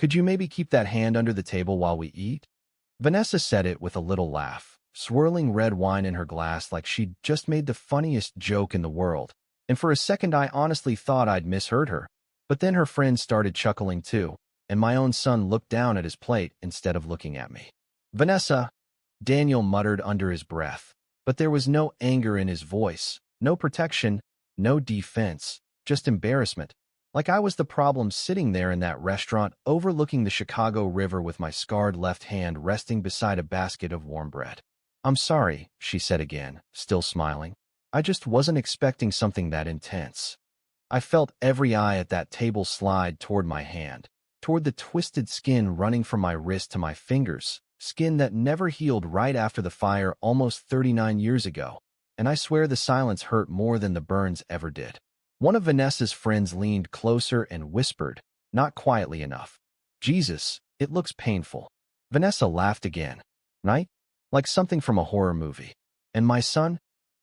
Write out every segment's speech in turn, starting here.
Could you maybe keep that hand under the table while we eat? Vanessa said it with a little laugh, swirling red wine in her glass like she'd just made the funniest joke in the world. And for a second I honestly thought I'd misheard her. But then her friends started chuckling too, and my own son looked down at his plate instead of looking at me. Vanessa, Daniel muttered under his breath, but there was no anger in his voice, no protection, no defense, just embarrassment. Like I was the problem sitting there in that restaurant overlooking the Chicago River with my scarred left hand resting beside a basket of warm bread. I'm sorry, she said again, still smiling. I just wasn't expecting something that intense. I felt every eye at that table slide toward my hand, toward the twisted skin running from my wrist to my fingers, skin that never healed right after the fire almost 39 years ago, and I swear the silence hurt more than the burns ever did. One of Vanessa's friends leaned closer and whispered, not quietly enough, "Jesus, it looks painful." Vanessa laughed again, right? Like something from a horror movie. And my son,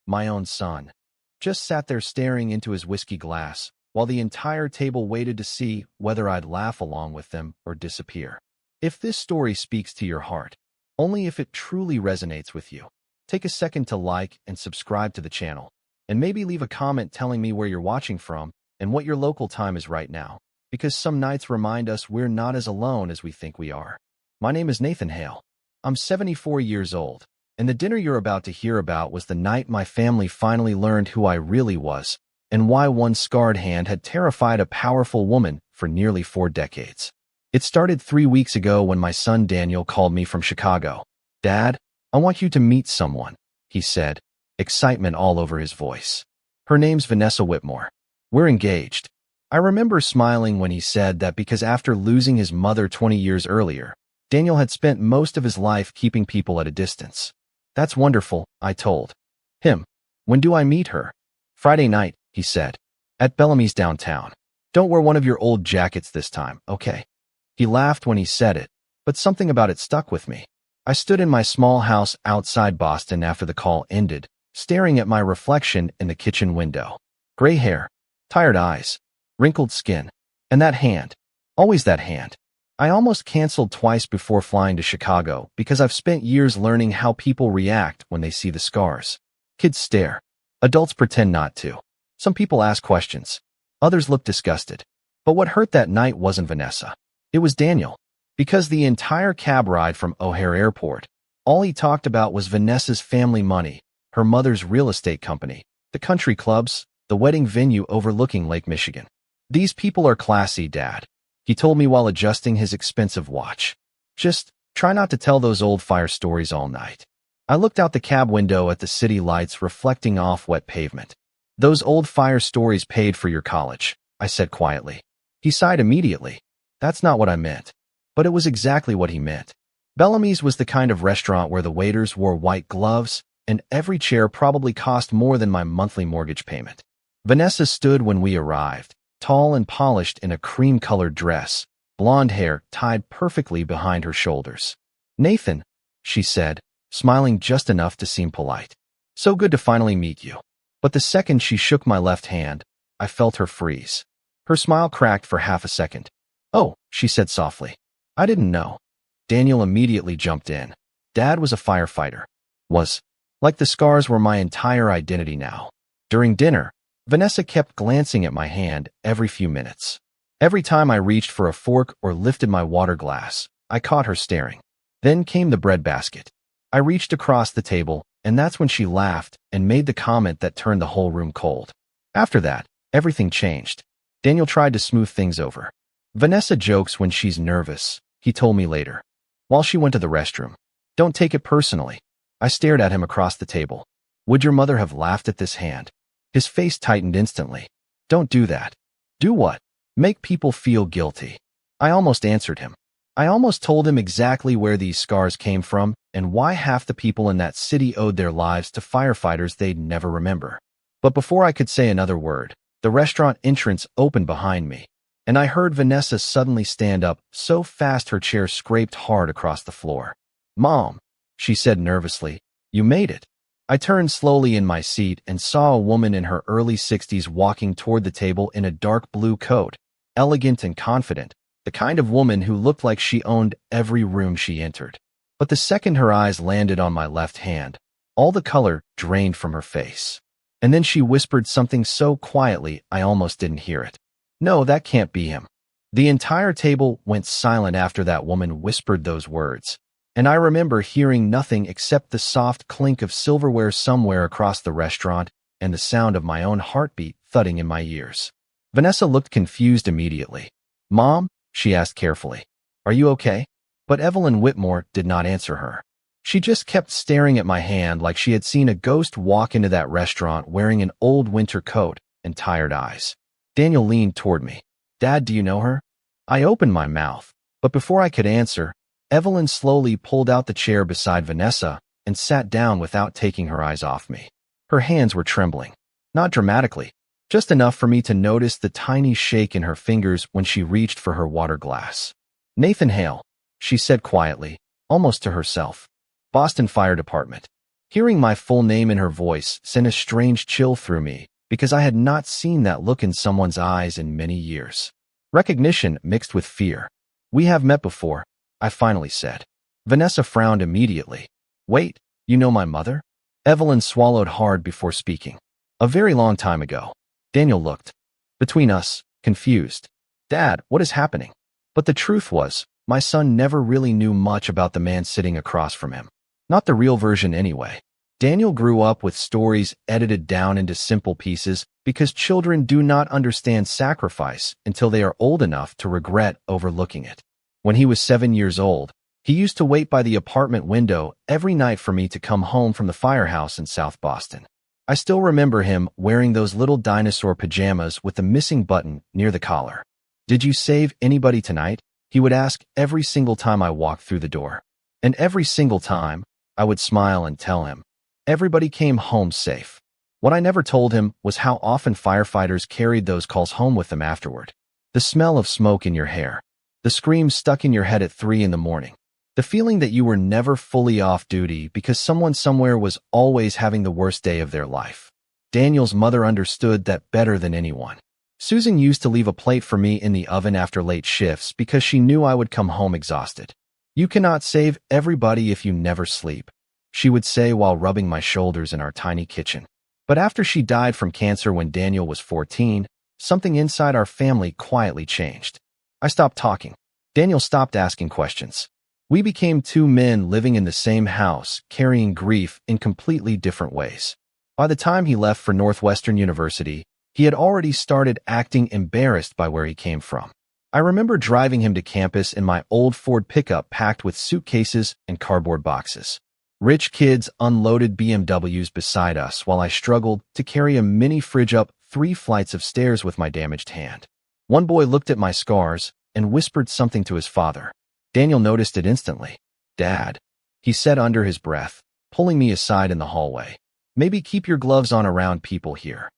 my own son, just sat there staring into his whiskey glass, while the entire table waited to see whether I'd laugh along with them or disappear. If this story speaks to your heart, only if it truly resonates with you, take a second to like and subscribe to the channel, and maybe leave a comment telling me where you're watching from and what your local time is right now, because some nights remind us we're not as alone as we think we are. My name is Nathan Hale. I'm 74 years old, and the dinner you're about to hear about was the night my family finally learned who I really was and why one scarred hand had terrified a powerful woman for nearly 4 decades. It started 3 weeks ago when my son Daniel called me from Chicago. "Dad, I want you to meet someone," he said, excitement all over his voice. "Her name's Vanessa Whitmore. We're engaged." I remember smiling when he said that because after losing his mother 20 years earlier, Daniel had spent most of his life keeping people at a distance. "That's wonderful," I told him. "When do I meet her?" "Friday night," he said, "at Bellamy's downtown. Don't wear one of your old jackets this time, okay?" He laughed when he said it, but something about it stuck with me. I stood in my small house outside Boston after the call ended, staring at my reflection in the kitchen window. Gray hair, tired eyes, wrinkled skin, and that hand. Always that hand. I almost canceled twice before flying to Chicago because I've spent years learning how people react when they see the scars. Kids stare. Adults pretend not to. Some people ask questions. Others look disgusted. But what hurt that night wasn't Vanessa. It was Daniel. Because the entire cab ride from O'Hare Airport, all he talked about was Vanessa's family money, her mother's real estate company, the country clubs, the wedding venue overlooking Lake Michigan. "These people are classy, Dad," he told me while adjusting his expensive watch. "Just try not to tell those old fire stories all night." I looked out the cab window at the city lights reflecting off wet pavement. "Those old fire stories paid for your college," I said quietly. He sighed immediately. "That's not what I meant." But it was exactly what he meant. Bellamy's was the kind of restaurant where the waiters wore white gloves, and every chair probably cost more than my monthly mortgage payment. Vanessa stood when we arrived, tall and polished in a cream-colored dress, blonde hair tied perfectly behind her shoulders. "Nathan," she said, smiling just enough to seem polite. "So good to finally meet you." But the second she shook my left hand, I felt her freeze. Her smile cracked for half a second. "Oh," she said softly. "I didn't know." Daniel immediately jumped in. Dad was a firefighter. Was. Like the scars were my entire identity now. During dinner, Vanessa kept glancing at my hand every few minutes. Every time I reached for a fork or lifted my water glass, I caught her staring. Then came the bread basket. I reached across the table, and that's when she laughed and made the comment that turned the whole room cold. After that, everything changed. Daniel tried to smooth things over. "Vanessa jokes when she's nervous," he told me later, while she went to the restroom. "Don't take it personally." I stared at him across the table. "Would your mother have laughed at this hand?" His face tightened instantly. "Don't do that." "Do what?" "Make people feel guilty." I almost answered him. I almost told him exactly where these scars came from and why half the people in that city owed their lives to firefighters they'd never remember. But before I could say another word, the restaurant entrance opened behind me, and I heard Vanessa suddenly stand up so fast her chair scraped hard across the floor. "Mom," she said nervously, "you made it." I turned slowly in my seat and saw a woman in her early 60s walking toward the table in a dark blue coat, elegant and confident, the kind of woman who looked like she owned every room she entered. But the second her eyes landed on my left hand, all the color drained from her face. And then she whispered something so quietly I almost didn't hear it. "No, that can't be him." The entire table went silent after that woman whispered those words, and I remember hearing nothing except the soft clink of silverware somewhere across the restaurant and the sound of my own heartbeat thudding in my ears. Vanessa looked confused immediately. "Mom?" she asked carefully. "Are you okay?" But Evelyn Whitmore did not answer her. She just kept staring at my hand like she had seen a ghost walk into that restaurant wearing an old winter coat and tired eyes. Daniel leaned toward me. "Dad, do you know her?" I opened my mouth, but before I could answer, Evelyn slowly pulled out the chair beside Vanessa and sat down without taking her eyes off me. Her hands were trembling. Not dramatically, just enough for me to notice the tiny shake in her fingers when she reached for her water glass. "Nathan Hale," she said quietly, almost to herself. "Boston Fire Department." Hearing my full name in her voice sent a strange chill through me because I had not seen that look in someone's eyes in many years. Recognition mixed with fear. "We have met before," I finally said. Vanessa frowned immediately. "Wait, you know my mother?" Evelyn swallowed hard before speaking. "A very long time ago." Daniel looked between us, confused. "Dad, what is happening?" But the truth was, my son never really knew much about the man sitting across from him. Not the real version anyway. Daniel grew up with stories edited down into simple pieces because children do not understand sacrifice until they are old enough to regret overlooking it. When he was 7 years old, he used to wait by the apartment window every night for me to come home from the firehouse in South Boston. I still remember him wearing those little dinosaur pajamas with the missing button near the collar. "Did you save anybody tonight?" he would ask every single time I walked through the door. And every single time, I would smile and tell him, everybody came home safe. What I never told him was how often firefighters carried those calls home with them afterward. The smell of smoke in your hair, the screams stuck in your head at 3 in the morning, the feeling that you were never fully off duty because someone somewhere was always having the worst day of their life. Daniel's mother understood that better than anyone. Susan used to leave a plate for me in the oven after late shifts because she knew I would come home exhausted. "You cannot save everybody if you never sleep," she would say while rubbing my shoulders in our tiny kitchen. But after she died from cancer when Daniel was 14, something inside our family quietly changed. I stopped talking. Daniel stopped asking questions. We became two men living in the same house, carrying grief in completely different ways. By the time he left for Northwestern University, he had already started acting embarrassed by where he came from. I remember driving him to campus in my old Ford pickup packed with suitcases and cardboard boxes. Rich kids unloaded BMWs beside us while I struggled to carry a mini fridge up 3 flights of stairs with my damaged hand. One boy looked at my scars and whispered something to his father. Daniel noticed it instantly. "Dad," he said under his breath, pulling me aside in the hallway. "Maybe keep your gloves on around people here."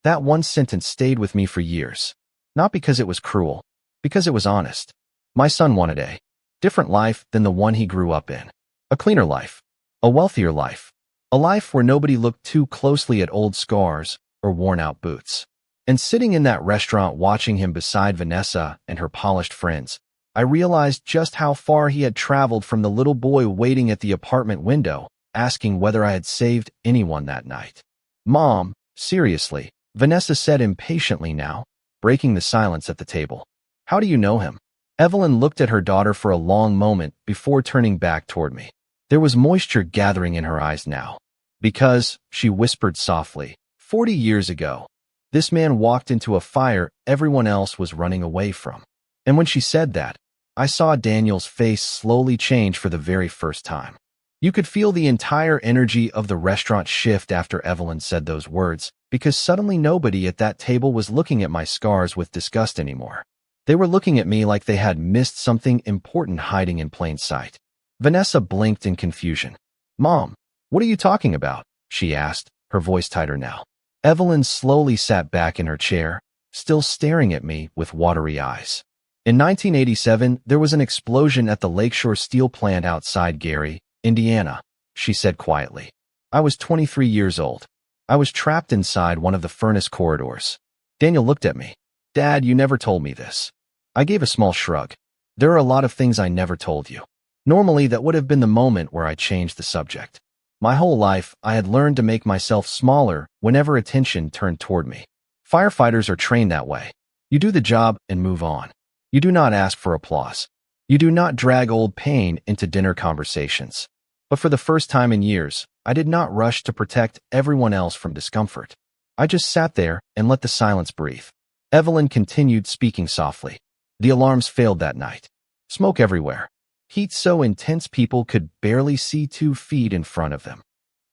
That one sentence stayed with me for years. Not because it was cruel, because it was honest. My son wanted a different life than the one he grew up in. A cleaner life. A wealthier life. A life where nobody looked too closely at old scars or worn-out boots. And sitting in that restaurant watching him beside Vanessa and her polished friends, I realized just how far he had traveled from the little boy waiting at the apartment window, asking whether I had saved anyone that night. "Mom, seriously," Vanessa said impatiently now, breaking the silence at the table. "How do you know him?" Evelyn looked at her daughter for a long moment before turning back toward me. There was moisture gathering in her eyes now. "Because," she whispered softly, 40 years ago, this man walked into a fire everyone else was running away from." And when she said that, I saw Daniel's face slowly change for the very first time. You could feel the entire energy of the restaurant shift after Evelyn said those words, because suddenly nobody at that table was looking at my scars with disgust anymore. They were looking at me like they had missed something important hiding in plain sight. Vanessa blinked in confusion. "Mom, what are you talking about?" she asked, her voice tighter now. Evelyn slowly sat back in her chair, still staring at me with watery eyes. "In 1987, there was an explosion at the Lakeshore Steel Plant outside Gary, Indiana," she said quietly. "I was 23 years old. I was trapped inside one of the furnace corridors." Daniel looked at me. "Dad, you never told me this." I gave a small shrug. There are a lot of things I never told you. Normally, that would have been the moment where I changed the subject. My whole life, I had learned to make myself smaller whenever attention turned toward me. Firefighters are trained that way. You do the job and move on. You do not ask for applause. You do not drag old pain into dinner conversations. But for the first time in years, I did not rush to protect everyone else from discomfort. I just sat there and let the silence breathe. Evelyn continued speaking softly. The alarms failed that night. Smoke everywhere. Heat so intense people could barely see 2 feet in front of them.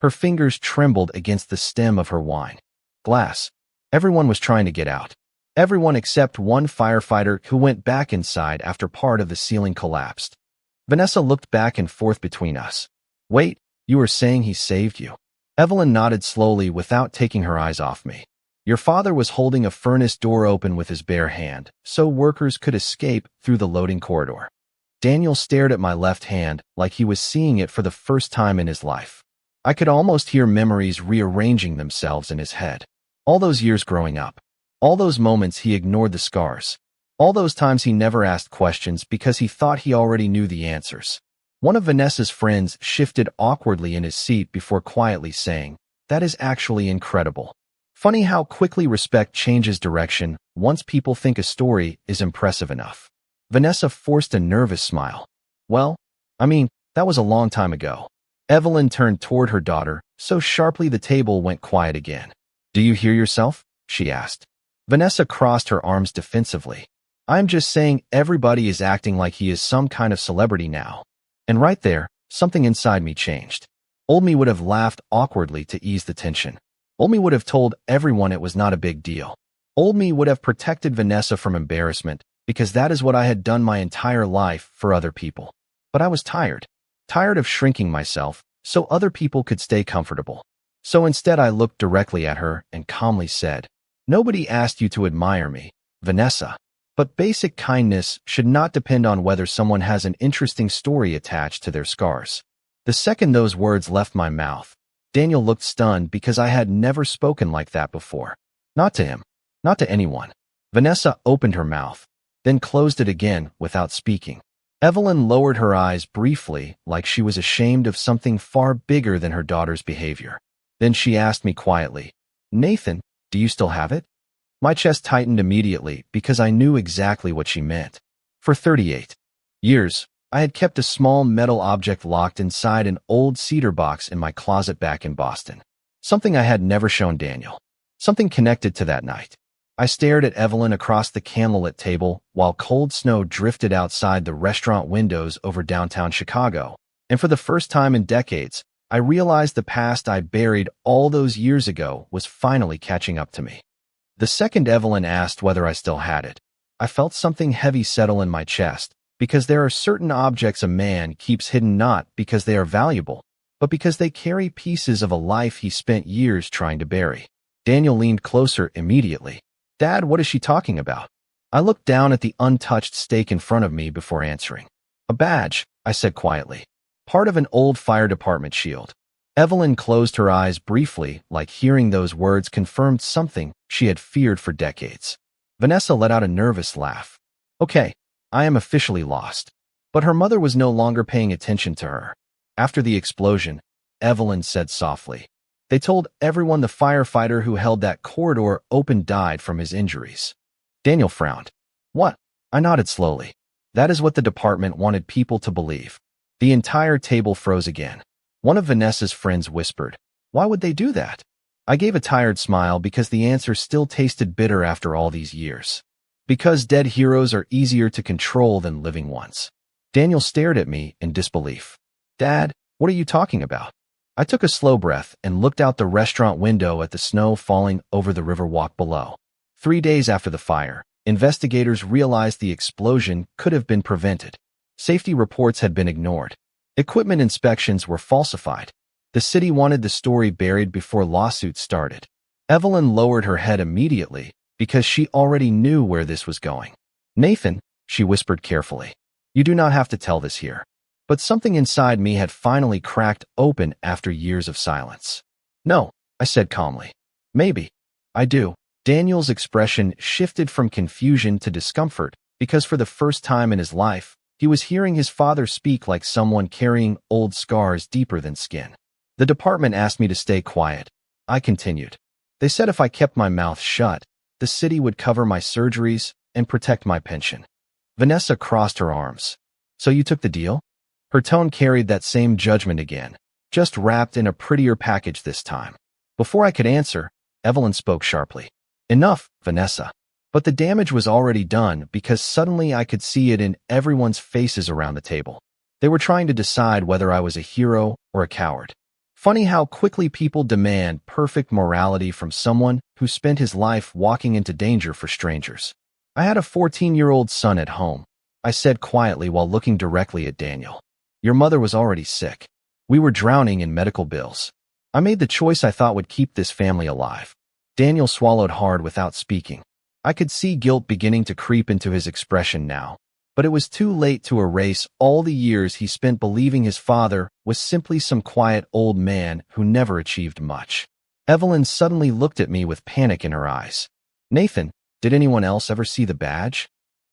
Her fingers trembled against the stem of her wine glass. Everyone was trying to get out. Everyone except one firefighter who went back inside after part of the ceiling collapsed. Vanessa looked back and forth between us. Wait, you were saying he saved you? Evelyn nodded slowly without taking her eyes off me. Your father was holding a furnace door open with his bare hand, so workers could escape through the loading corridor. Daniel stared at my left hand like he was seeing it for the first time in his life. I could almost hear memories rearranging themselves in his head. All those years growing up. All those moments he ignored the scars. All those times he never asked questions because he thought he already knew the answers. One of Vanessa's friends shifted awkwardly in his seat before quietly saying, "That is actually incredible." Funny how quickly respect changes direction once people think a story is impressive enough. Vanessa forced a nervous smile. Well, that was a long time ago. Evelyn turned toward her daughter, so sharply the table went quiet again. Do you hear yourself? She asked. Vanessa crossed her arms defensively. I'm just saying everybody is acting like he is some kind of celebrity now. And right there, something inside me changed. Old me would have laughed awkwardly to ease the tension. Old me would have told everyone it was not a big deal. Old me would have protected Vanessa from embarrassment, because that is what I had done my entire life for other people. But I was tired. Tired of shrinking myself, so other people could stay comfortable. So instead I looked directly at her and calmly said, Nobody asked you to admire me, Vanessa. But basic kindness should not depend on whether someone has an interesting story attached to their scars. The second those words left my mouth, Daniel looked stunned because I had never spoken like that before. Not to him. Not to anyone. Vanessa opened her mouth, then closed it again without speaking. Evelyn lowered her eyes briefly, like she was ashamed of something far bigger than her daughter's behavior. Then she asked me quietly, Nathan, do you still have it? My chest tightened immediately because I knew exactly what she meant. For 38 years, I had kept a small metal object locked inside an old cedar box in my closet back in Boston. Something I had never shown Daniel. Something connected to that night. I stared at Evelyn across the candlelit table while cold snow drifted outside the restaurant windows over downtown Chicago. And for the first time in decades, I realized the past I buried all those years ago was finally catching up to me. The second Evelyn asked whether I still had it, I felt something heavy settle in my chest, because there are certain objects a man keeps hidden not because they are valuable, but because they carry pieces of a life he spent years trying to bury. Daniel leaned closer immediately. Dad, what is she talking about? I looked down at the untouched steak in front of me before answering. A badge, I said quietly. Part of an old fire department shield. Evelyn closed her eyes briefly, like hearing those words confirmed something she had feared for decades. Vanessa let out a nervous laugh. Okay, I am officially lost. But her mother was no longer paying attention to her. After the explosion, Evelyn said softly, They told everyone the firefighter who held that corridor open died from his injuries. Daniel frowned. What? I nodded slowly. That is what the department wanted people to believe. The entire table froze again. One of Vanessa's friends whispered, Why would they do that? I gave a tired smile because the answer still tasted bitter after all these years. Because dead heroes are easier to control than living ones. Daniel stared at me in disbelief. Dad, what are you talking about? I took a slow breath and looked out the restaurant window at the snow falling over the riverwalk below. 3 days after the fire, investigators realized the explosion could have been prevented. Safety reports had been ignored. Equipment inspections were falsified. The city wanted the story buried before lawsuits started. Evelyn lowered her head immediately because she already knew where this was going. Nathan, she whispered carefully, you do not have to tell this here. But something inside me had finally cracked open after years of silence. No, I said calmly. Maybe. I do. Daniel's expression shifted from confusion to discomfort because for the first time in his life, he was hearing his father speak like someone carrying old scars deeper than skin. The department asked me to stay quiet. I continued. They said if I kept my mouth shut, the city would cover my surgeries and protect my pension. Vanessa crossed her arms. So you took the deal? Her tone carried that same judgment again, just wrapped in a prettier package this time. Before I could answer, Evelyn spoke sharply. Enough, Vanessa. But the damage was already done because suddenly I could see it in everyone's faces around the table. They were trying to decide whether I was a hero or a coward. Funny how quickly people demand perfect morality from someone who spent his life walking into danger for strangers. I had a 14-year-old son at home, I said quietly while looking directly at Daniel. Your mother was already sick. We were drowning in medical bills. I made the choice I thought would keep this family alive. Daniel swallowed hard without speaking. I could see guilt beginning to creep into his expression now, but it was too late to erase all the years he spent believing his father was simply some quiet old man who never achieved much. Evelyn suddenly looked at me with panic in her eyes. Nathan, did anyone else ever see the badge?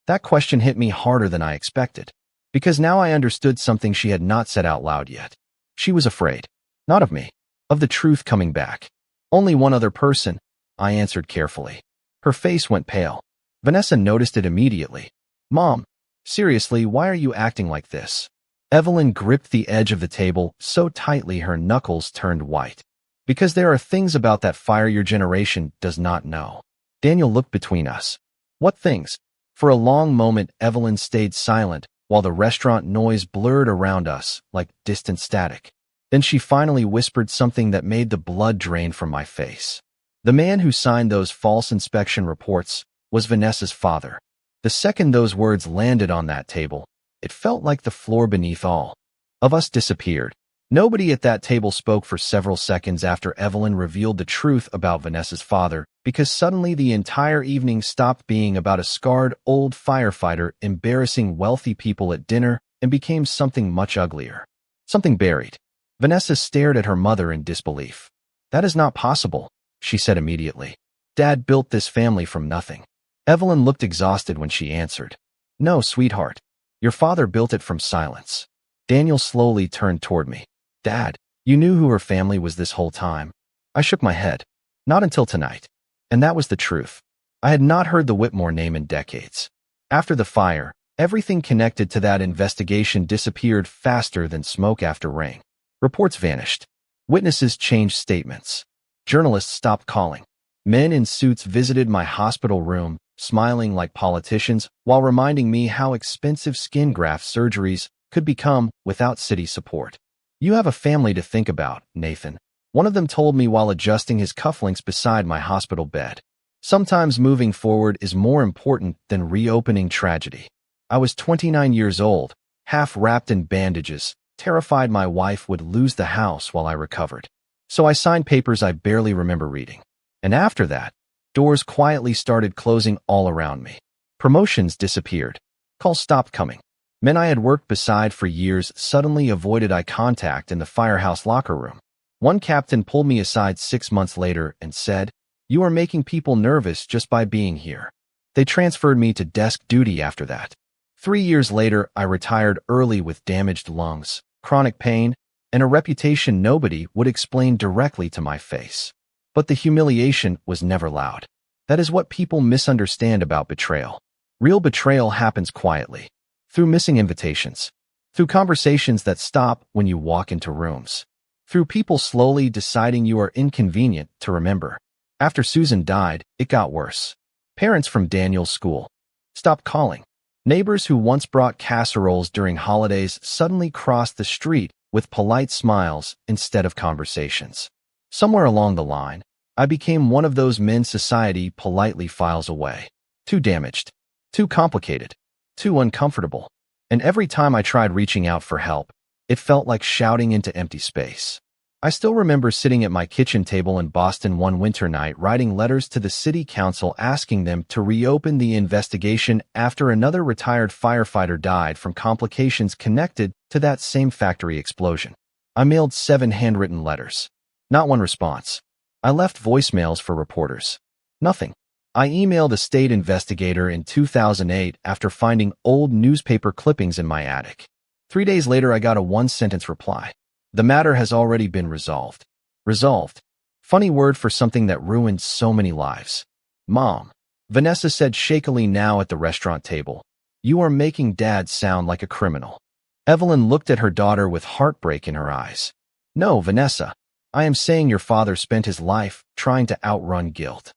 That question hit me harder than I expected, because now I understood something she had not said out loud yet. She was afraid, not of me, of the truth coming back. Only one other person, I answered carefully. Her face went pale. Vanessa noticed it immediately. Mom, seriously, why are you acting like this? Evelyn gripped the edge of the table so tightly her knuckles turned white. Because there are things about that fire your generation does not know. Daniel looked between us. What things? For a long moment, Evelyn stayed silent while the restaurant noise blurred around us like distant static. Then she finally whispered something that made the blood drain from my face. The man who signed those false inspection reports was Vanessa's father. The second those words landed on that table, it felt like the floor beneath all of us disappeared. Nobody at that table spoke for several seconds after Evelyn revealed the truth about Vanessa's father, because suddenly the entire evening stopped being about a scarred old firefighter embarrassing wealthy people at dinner and became something much uglier. Something buried. Vanessa stared at her mother in disbelief. That is not possible, she said immediately. Dad built this family from nothing. Evelyn looked exhausted when she answered. No, sweetheart. Your father built it from silence. Daniel slowly turned toward me. Dad, you knew who her family was this whole time. I shook my head. Not until tonight. And that was the truth. I had not heard the Whitmore name in decades. After the fire, everything connected to that investigation disappeared faster than smoke after rain. Reports vanished. Witnesses changed statements. Journalists stopped calling. Men in suits visited my hospital room, smiling like politicians, while reminding me how expensive skin graft surgeries could become without city support. You have a family to think about, Nathan. One of them told me while adjusting his cufflinks beside my hospital bed. Sometimes moving forward is more important than reopening tragedy. I was 29 years old, half wrapped in bandages, terrified my wife would lose the house while I recovered. So I signed papers I barely remember reading. And after that, doors quietly started closing all around me. Promotions disappeared. Calls stopped coming. Men I had worked beside for years suddenly avoided eye contact in the firehouse locker room. One captain pulled me aside 6 months later and said, "You are making people nervous just by being here." They transferred me to desk duty after that. 3 years later, I retired early with damaged lungs, chronic pain, and a reputation nobody would explain directly to my face. But the humiliation was never loud. That is what people misunderstand about betrayal. Real betrayal happens quietly, through missing invitations, through conversations that stop when you walk into rooms, through people slowly deciding you are inconvenient to remember. After Susan died, it got worse. Parents from Daniel's school stopped calling. Neighbors who once brought casseroles during holidays suddenly crossed the street with polite smiles instead of conversations. Somewhere along the line, I became one of those men society politely files away. Too damaged, too complicated, too uncomfortable. And every time I tried reaching out for help, it felt like shouting into empty space. I still remember sitting at my kitchen table in Boston one winter night writing letters to the city council asking them to reopen the investigation after another retired firefighter died from complications connected to that same factory explosion. I mailed 7 handwritten letters. Not one response. I left voicemails for reporters. Nothing. I emailed a state investigator in 2008 after finding old newspaper clippings in my attic. 3 days later, I got a one-sentence reply. The matter has already been resolved. Resolved. Funny word for something that ruined so many lives. Mom, Vanessa said shakily now at the restaurant table. You are making Dad sound like a criminal. Evelyn looked at her daughter with heartbreak in her eyes. No, Vanessa. I am saying your father spent his life trying to outrun guilt.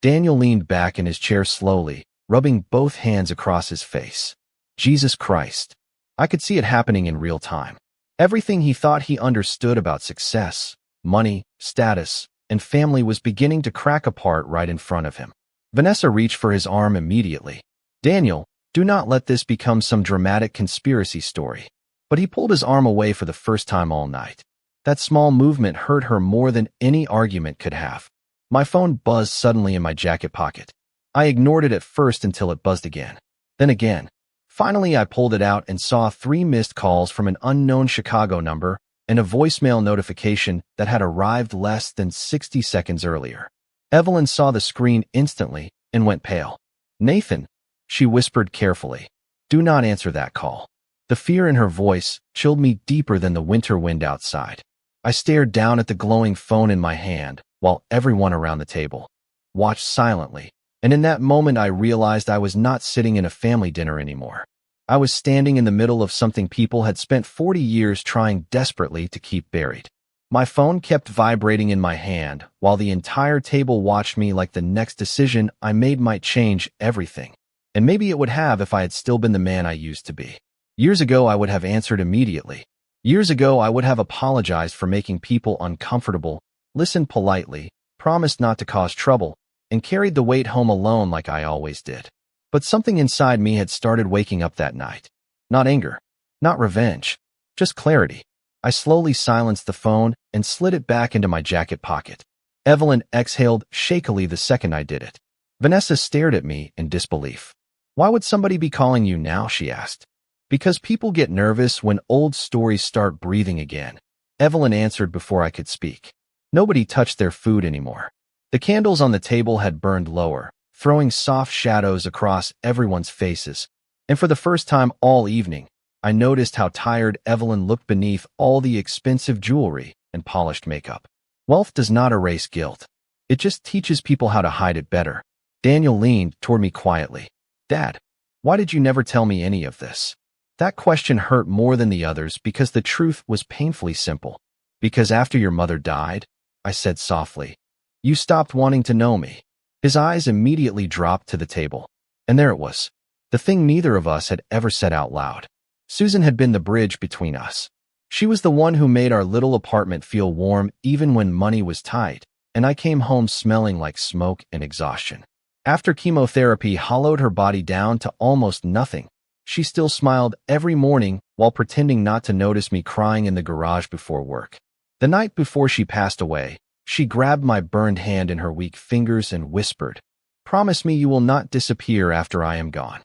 Daniel leaned back in his chair slowly, rubbing both hands across his face. Jesus Christ. I could see it happening in real time. Everything he thought he understood about success, money, status, and family was beginning to crack apart right in front of him. Vanessa reached for his arm immediately. Daniel, do not let this become some dramatic conspiracy story. But he pulled his arm away for the first time all night. That small movement hurt her more than any argument could have. My phone buzzed suddenly in my jacket pocket. I ignored it at first until it buzzed again. Then again. Finally, I pulled it out and saw 3 missed calls from an unknown Chicago number and a voicemail notification that had arrived less than 60 seconds earlier. Evelyn saw the screen instantly and went pale. Nathan, she whispered carefully, do not answer that call. The fear in her voice chilled me deeper than the winter wind outside. I stared down at the glowing phone in my hand while everyone around the table watched silently. And in that moment, I realized I was not sitting in a family dinner anymore. I was standing in the middle of something people had spent 40 years trying desperately to keep buried. My phone kept vibrating in my hand while the entire table watched me like the next decision I made might change everything. And maybe it would have if I had still been the man I used to be. Years ago, I would have answered immediately. Years ago, I would have apologized for making people uncomfortable, listened politely, promised not to cause trouble, and carried the weight home alone like I always did. But something inside me had started waking up that night. Not anger, not revenge, just clarity. I slowly silenced the phone and slid it back into my jacket pocket. Evelyn exhaled shakily the second I did it. Vanessa stared at me in disbelief. Why would somebody be calling you now? She asked. Because people get nervous when old stories start breathing again. Evelyn answered before I could speak. Nobody touched their food anymore. The candles on the table had burned lower, throwing soft shadows across everyone's faces. And for the first time all evening, I noticed how tired Evelyn looked beneath all the expensive jewelry and polished makeup. Wealth does not erase guilt. It just teaches people how to hide it better. Daniel leaned toward me quietly. Dad, why did you never tell me any of this? That question hurt more than the others because the truth was painfully simple. Because after your mother died, I said softly, you stopped wanting to know me. His eyes immediately dropped to the table. And there it was. The thing neither of us had ever said out loud. Susan had been the bridge between us. She was the one who made our little apartment feel warm even when money was tight, and I came home smelling like smoke and exhaustion. After chemotherapy hollowed her body down to almost nothing, she still smiled every morning while pretending not to notice me crying in the garage before work. The night before she passed away, she grabbed my burned hand in her weak fingers and whispered, "Promise me you will not disappear after I am gone."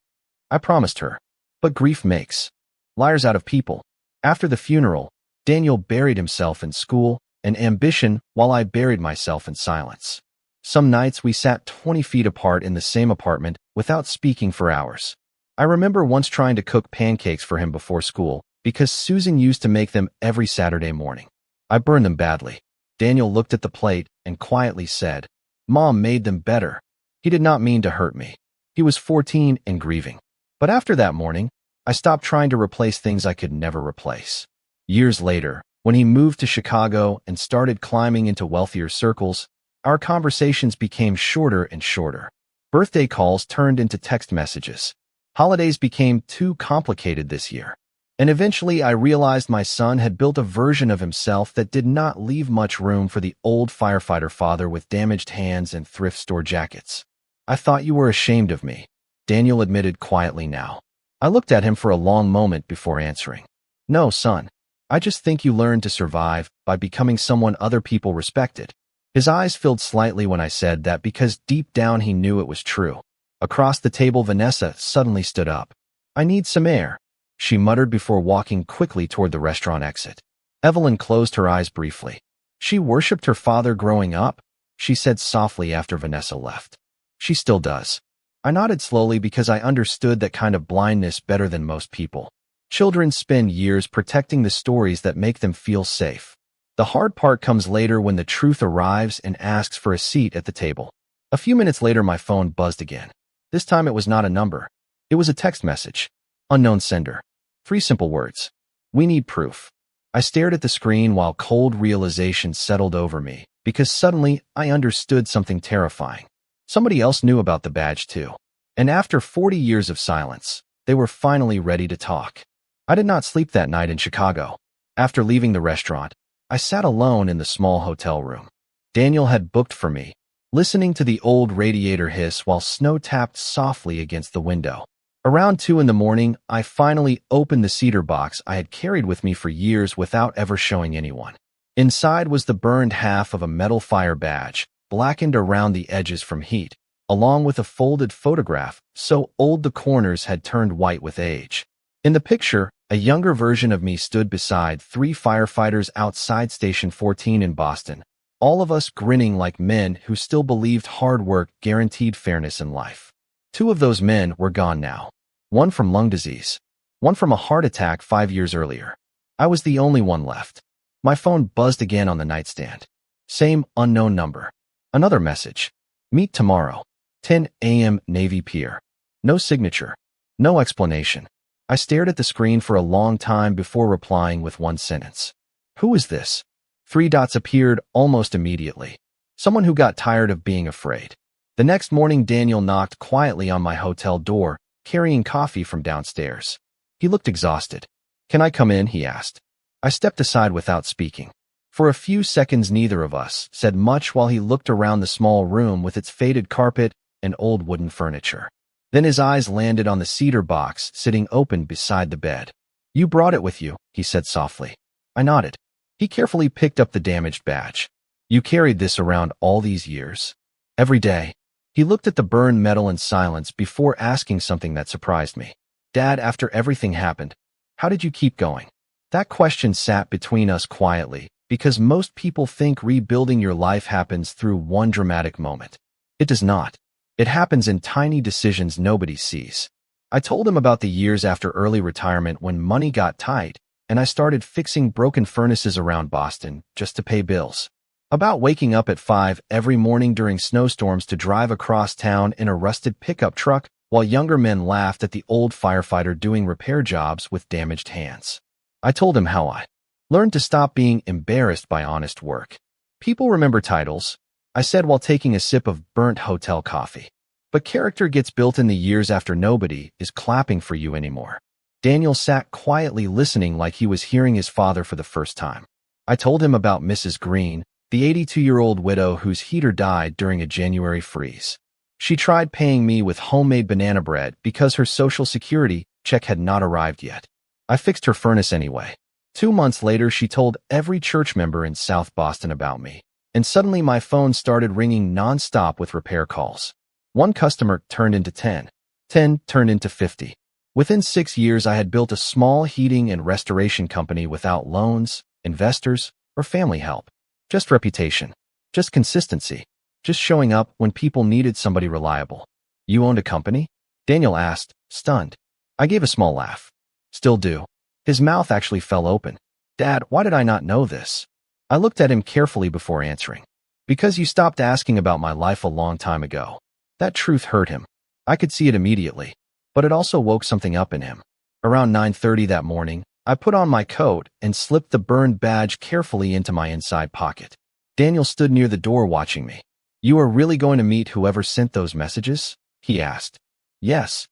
I promised her. But grief makes liars out of people. After the funeral, Daniel buried himself in school and ambition while I buried myself in silence. Some nights we sat 20 feet apart in the same apartment without speaking for hours. I remember once trying to cook pancakes for him before school because Susan used to make them every Saturday morning. I burned them badly. Daniel looked at the plate and quietly said, "Mom made them better." He did not mean to hurt me. He was 14 and grieving. But after that morning, I stopped trying to replace things I could never replace. Years later, when he moved to Chicago and started climbing into wealthier circles, our conversations became shorter and shorter. Birthday calls turned into text messages. Holidays became too complicated this year. And eventually I realized my son had built a version of himself that did not leave much room for the old firefighter father with damaged hands and thrift store jackets. "I thought you were ashamed of me," Daniel admitted quietly now. I looked at him for a long moment before answering. "No, son. I just think you learned to survive by becoming someone other people respected." His eyes filled slightly when I said that because deep down he knew it was true. Across the table, Vanessa suddenly stood up. "I need some air," she muttered before walking quickly toward the restaurant exit. Evelyn closed her eyes briefly. "She worshipped her father growing up," she said softly after Vanessa left. She still does. I nodded slowly because I understood that kind of blindness better than most people. Children spend years protecting the stories that make them feel safe. The hard part comes later when the truth arrives and asks for a seat at the table. A few minutes later, my phone buzzed again. This time it was not a number. It was a text message. Unknown sender. 3 simple words. We need proof. I stared at the screen while cold realization settled over me, because suddenly I understood something terrifying. Somebody else knew about the badge too. And after 40 years of silence, they were finally ready to talk. I did not sleep that night in Chicago. After leaving the restaurant, I sat alone in the small hotel room. Daniel had booked for me, listening to the old radiator hiss while snow tapped softly against the window. Around 2 in the morning, I finally opened the cedar box I had carried with me for years without ever showing anyone. Inside was the burned half of a metal fire badge, blackened around the edges from heat, along with a folded photograph so old the corners had turned white with age. In the picture, a younger version of me stood beside 3 firefighters outside Station 14 in Boston, all of us grinning like men who still believed hard work guaranteed fairness in life. 2 of those men were gone now. One from lung disease, one from a heart attack 5 years earlier. I was the only one left. My phone buzzed again on the nightstand. Same unknown number. Another message. Meet tomorrow. 10 a.m. Navy Pier. No signature. No explanation. I stared at the screen for a long time before replying with one sentence. Who is this? 3 dots appeared almost immediately. Someone who got tired of being afraid. The next morning, Daniel knocked quietly on my hotel door, carrying coffee from downstairs. He looked exhausted. Can I come in? He asked. I stepped aside without speaking. For a few seconds, neither of us said much while he looked around the small room with its faded carpet and old wooden furniture. Then his eyes landed on the cedar box sitting open beside the bed. You brought it with you, he said softly. I nodded. He carefully picked up the damaged badge. You carried this around all these years? Every day. He looked at the burned metal in silence before asking something that surprised me. Dad, after everything happened, how did you keep going? That question sat between us quietly, because most people think rebuilding your life happens through one dramatic moment. It does not. It happens in tiny decisions nobody sees. I told him about the years after early retirement when money got tight, and I started fixing broken furnaces around Boston just to pay bills. About waking up at 5 every morning during snowstorms to drive across town in a rusted pickup truck while younger men laughed at the old firefighter doing repair jobs with damaged hands. I told him how I learned to stop being embarrassed by honest work. People remember titles, I said while taking a sip of burnt hotel coffee. But character gets built in the years after nobody is clapping for you anymore. Daniel sat quietly listening like he was hearing his father for the first time. I told him about Mrs. Green, the 82-year-old widow whose heater died during a January freeze. She tried paying me with homemade banana bread because her Social Security check had not arrived yet. I fixed her furnace anyway. 2 months later, she told every church member in South Boston about me, and suddenly my phone started ringing nonstop with repair calls. One customer turned into 10. 10 turned into 50. Within 6 years, I had built a small heating and restoration company without loans, investors, or family help. Just reputation. Just consistency. Just showing up when people needed somebody reliable. You owned a company? Daniel asked, stunned. I gave a small laugh. Still do. His mouth actually fell open. Dad, why did I not know this? I looked at him carefully before answering. Because you stopped asking about my life a long time ago. That truth hurt him. I could see it immediately, but it also woke something up in him. Around 9:30 that morning, I put on my coat and slipped the burned badge carefully into my inside pocket. Daniel stood near the door watching me. You are really going to meet whoever sent those messages? He asked. Yes.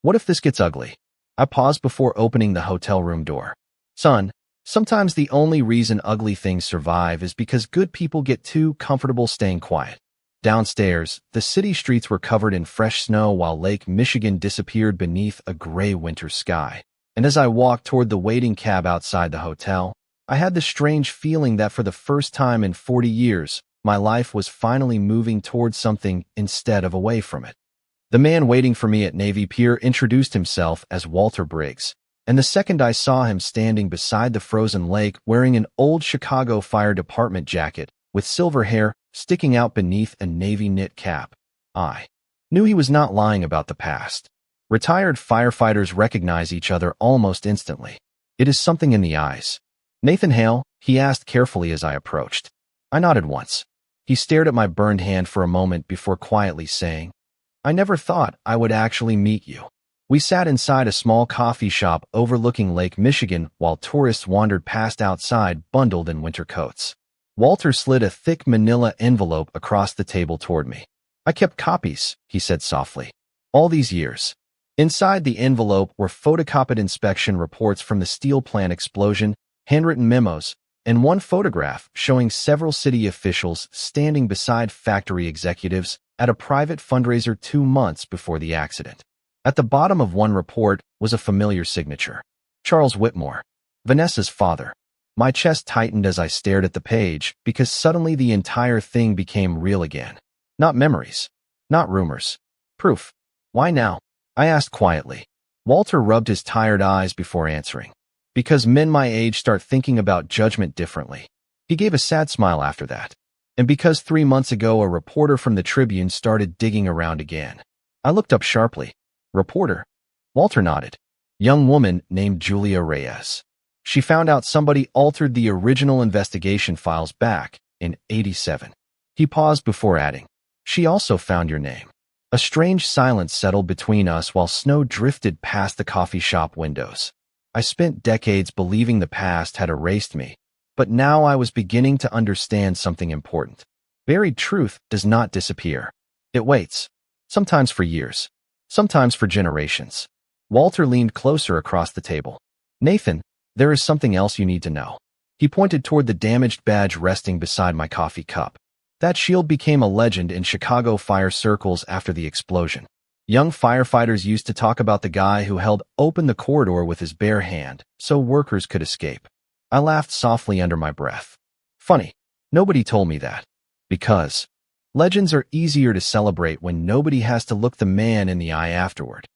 What if this gets ugly? I paused before opening the hotel room door. Son, sometimes the only reason ugly things survive is because good people get too comfortable staying quiet. Downstairs, the city streets were covered in fresh snow while Lake Michigan disappeared beneath a gray winter sky. And as I walked toward the waiting cab outside the hotel, I had the strange feeling that for the first time in 40 years, my life was finally moving towards something instead of away from it. The man waiting for me at Navy Pier introduced himself as Walter Briggs, and the second I saw him standing beside the frozen lake wearing an old Chicago Fire Department jacket with silver hair sticking out beneath a navy knit cap, I Knew he was not lying about the past. Retired firefighters recognize each other almost instantly. It is something in the eyes. "Nathan Hale?" he asked carefully as I approached. I nodded once. He stared at my burned hand for a moment before quietly saying, "I never thought I would actually meet you." We sat inside a small coffee shop overlooking Lake Michigan while tourists wandered past outside bundled in winter coats. Walter slid a thick manila envelope across the table toward me. "I kept copies," he said softly. "All these years." Inside the envelope were photocopied inspection reports from the steel plant explosion, handwritten memos, and one photograph showing several city officials standing beside factory executives at a private fundraiser 2 months before the accident. At the bottom of one report was a familiar signature. Charles Whitmore, Vanessa's father. My chest tightened as I stared at the page because suddenly the entire thing became real again. Not memories. Not rumors. Proof. "Why now?" I asked quietly. Walter rubbed his tired eyes before answering. "Because men my age start thinking about judgment differently." He gave a sad smile after that. "And because 3 months ago a reporter from the Tribune started digging around again." I looked up sharply. "Reporter?" Walter nodded. "Young woman named Julia Reyes. She found out somebody altered the original investigation files back in '87. He paused before adding, "She also found your name." A strange silence settled between us while snow drifted past the coffee shop windows. I spent decades believing the past had erased me, but now I was beginning to understand something important. Buried truth does not disappear. It waits, sometimes for years, sometimes for generations. Walter leaned closer across the table. "Nathan, there is something else you need to know." He pointed toward the damaged badge resting beside my coffee cup. That shield became a legend in Chicago fire circles after the explosion. Young firefighters used to talk about the guy who held open the corridor with his bare hand so workers could escape. I laughed softly under my breath. Funny, nobody told me that. Because legends are easier to celebrate when nobody has to look the man in the eye afterward.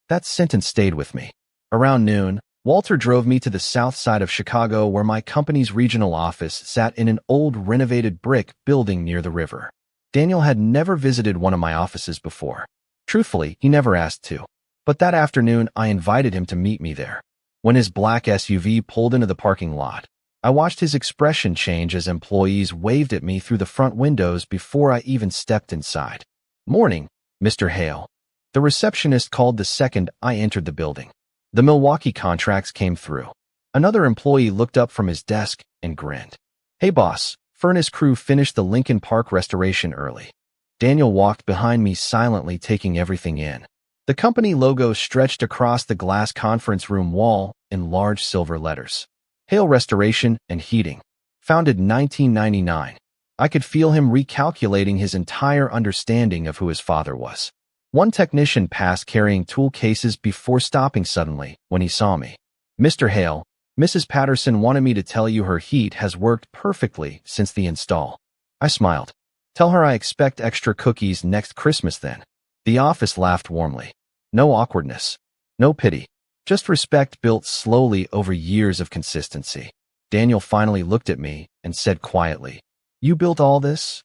That sentence stayed with me. Around noon, Walter drove me to the south side of Chicago where my company's regional office sat in an old renovated brick building near the river. Daniel had never visited one of my offices before. Truthfully, he never asked to. But that afternoon, I invited him to meet me there. When his black SUV pulled into the parking lot, I watched his expression change as employees waved at me through the front windows before I even stepped inside. "Morning, Mr. Hale." The receptionist called the second I entered the building. The Milwaukee contracts came through. Another employee looked up from his desk and grinned. "Hey boss, furnace crew finished the Lincoln Park restoration early." Daniel walked behind me silently taking everything in. The company logo stretched across the glass conference room wall in large silver letters. Hale Restoration and Heating. Founded 1999. I could feel him recalculating his entire understanding of who his father was. One technician passed carrying tool cases before stopping suddenly when he saw me. "Mr. Hale, Mrs. Patterson wanted me to tell you her heat has worked perfectly since the install." I smiled. "Tell her I expect extra cookies next Christmas then." The office laughed warmly. No awkwardness. No pity. Just respect built slowly over years of consistency. Daniel finally looked at me and said quietly, "You built all this?"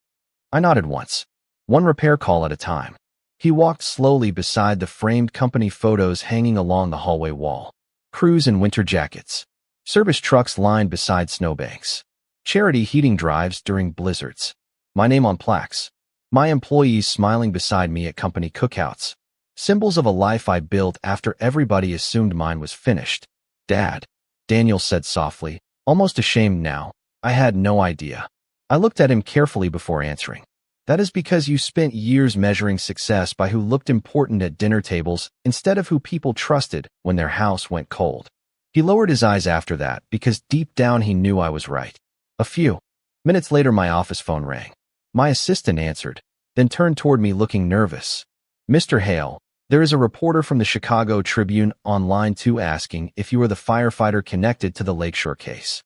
I nodded once. One repair call at a time. He walked slowly beside the framed company photos hanging along the hallway wall. Crews in winter jackets. Service trucks lined beside snowbanks. Charity heating drives during blizzards. My name on plaques. My employees smiling beside me at company cookouts. Symbols of a life I built after everybody assumed mine was finished. "Dad," Daniel said softly, almost ashamed now. I had no idea. I looked at him carefully before answering. "That is because you spent years measuring success by who looked important at dinner tables instead of who people trusted when their house went cold." He lowered his eyes after that because deep down he knew I was right. A few minutes later my office phone rang. My assistant answered, then turned toward me looking nervous. "Mr. Hale, there is a reporter from the Chicago Tribune on line 2 asking if you are the firefighter connected to the Lakeshore case."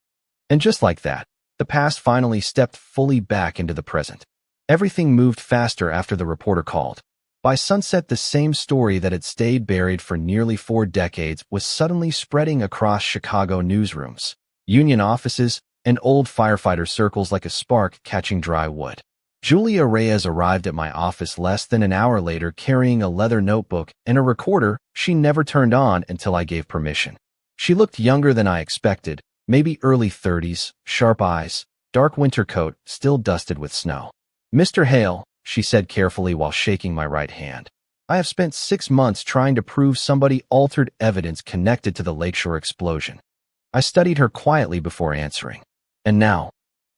And just like that, the past finally stepped fully back into the present. Everything moved faster after the reporter called. By sunset, the same story that had stayed buried for nearly 4 decades was suddenly spreading across Chicago newsrooms, union offices, and old firefighter circles like a spark catching dry wood. Julia Reyes arrived at my office less than an hour later carrying a leather notebook and a recorder she never turned on until I gave permission. She looked younger than I expected, maybe early 30s, sharp eyes, dark winter coat still dusted with snow. "Mr. Hale," she said carefully while shaking my right hand. "I have spent 6 months trying to prove somebody altered evidence connected to the Lakeshore explosion." I studied her quietly before answering. "And now?"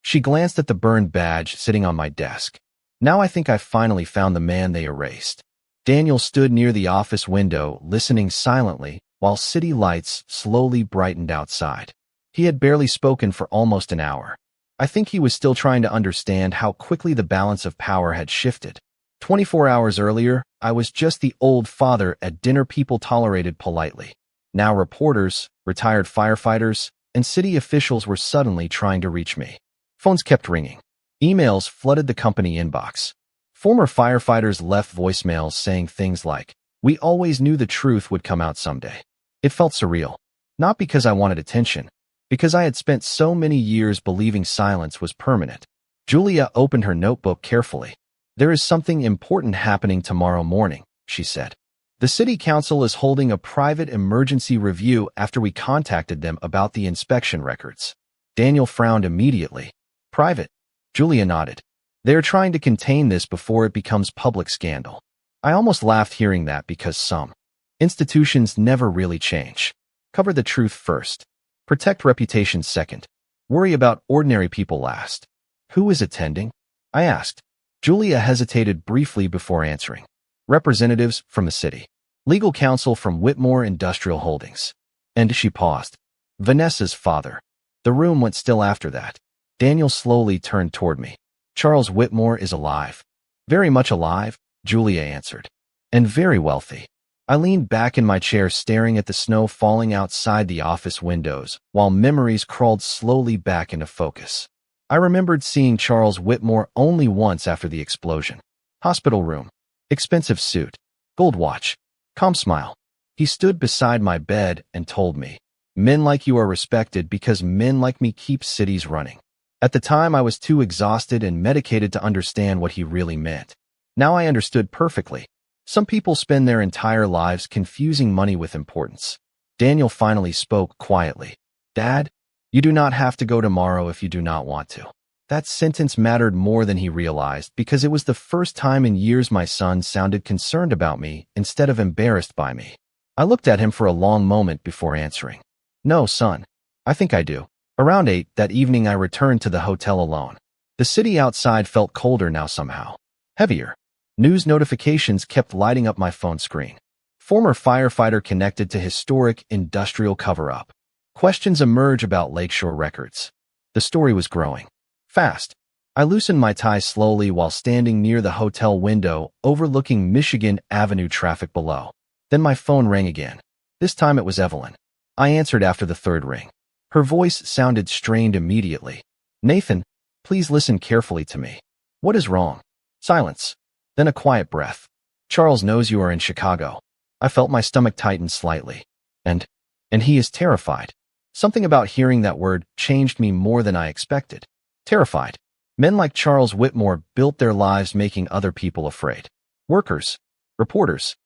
She glanced at the burned badge sitting on my desk. "Now I think I've finally found the man they erased." Daniel stood near the office window, listening silently, while city lights slowly brightened outside. He had barely spoken for almost an hour. I think he was still trying to understand how quickly the balance of power had shifted. 24 hours earlier, I was just the old father at dinner people tolerated politely. Now reporters, retired firefighters, and city officials were suddenly trying to reach me. Phones kept ringing. Emails flooded the company inbox. Former firefighters left voicemails saying things like, "We always knew the truth would come out someday." It felt surreal. Not because I wanted attention, because I had spent so many years believing silence was permanent. Julia opened her notebook carefully. "There is something important happening tomorrow morning," she said. "The city council is holding a private emergency review after we contacted them about the inspection records." Daniel frowned immediately. "Private?" Julia nodded. "They are trying to contain this before it becomes public scandal." I almost laughed hearing that because some institutions never really change. Cover the truth first. Protect reputation second. Worry about ordinary people last. "Who is attending?" I asked. Julia hesitated briefly before answering. "Representatives from the city. Legal counsel from Whitmore Industrial Holdings." And she paused. "Vanessa's father." The room went still after that. Daniel slowly turned toward me. "Charles Whitmore is alive." "Very much alive," Julia answered. "And very wealthy." I leaned back in my chair staring at the snow falling outside the office windows, while memories crawled slowly back into focus. I remembered seeing Charles Whitmore only once after the explosion. Hospital room. Expensive suit. Gold watch. Calm smile. He stood beside my bed and told me, "Men like you are respected because men like me keep cities running." At the time, I was too exhausted and medicated to understand what he really meant. Now I understood perfectly. Some people spend their entire lives confusing money with importance. Daniel finally spoke quietly. "Dad, you do not have to go tomorrow if you do not want to." That sentence mattered more than he realized because it was the first time in years my son sounded concerned about me instead of embarrassed by me. I looked at him for a long moment before answering. "No, son. I think I do." Around 8 that evening I returned to the hotel alone. The city outside felt colder now somehow. Heavier. News notifications kept lighting up my phone screen. Former firefighter connected to historic industrial cover-up. Questions emerge about Lakeshore records. The story was growing. Fast. I loosened my tie slowly while standing near the hotel window overlooking Michigan Avenue traffic below. Then my phone rang again. This time it was Evelyn. I answered after the third ring. Her voice sounded strained immediately. "Nathan, please listen carefully to me." "What is wrong?" Silence. Then a quiet breath. "Charles knows you are in Chicago." I felt my stomach tighten slightly. And he is terrified. Something about hearing that word changed me more than I expected. Terrified. Men like Charles Whitmore built their lives making other people afraid. Workers, reporters,